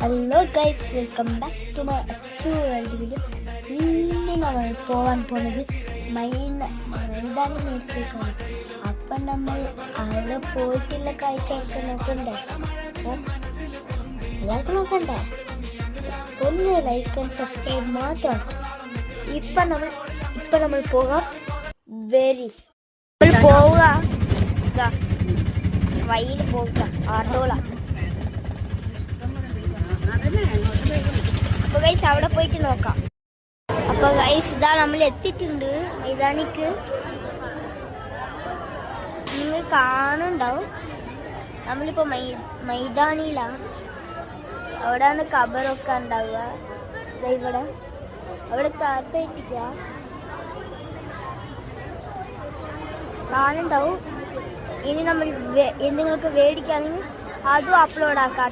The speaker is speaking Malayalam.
Hello guys, welcome back to my world video. ഇന്ന് നമ്മൾ പോകാൻ പോകുന്നത് മൈതാനി മേടിച്ചേക്കാണ്. അപ്പം നമ്മൾ അവിടെ പോയിട്ടുള്ള കാഴ്ചയൊക്കെ നോക്കണ്ടേ? അപ്പോൾ എല്ലാവർക്കും നോക്കണ്ടേ? ഒന്ന് ലൈക്ക് ആൻഡ് സബ്സ്ക്രൈബ് മാത്രം. ഇപ്പം നമ്മൾ പോകാം. പോവുക വഴിയിൽ പോവുക ആട്ടോള. അപ്പോൾ ഗൈസ് അവിടെ പോയിട്ട് നോക്കാം. അപ്പോൾ ഗൈസ് ഇതാ നമ്മൾ എത്തിയിട്ടുണ്ട് മൈതാനിക്ക്. നിങ്ങൾ കാണുന്നുണ്ടാവും, നമ്മളിപ്പോൾ മൈതാനിയിലാണ്. അവിടെയാണ് ഖബറൊക്കെ ഉണ്ടാവുക. അവിടെ താഴ്ത്തിക്കുക കാണുന്നുണ്ടാവും. ഇനി നമ്മൾ എന്തെങ്കിലുമൊക്കെ മേടിക്കുകയാണെങ്കിൽ അതും അപ്ലോഡ് ആക്കാം.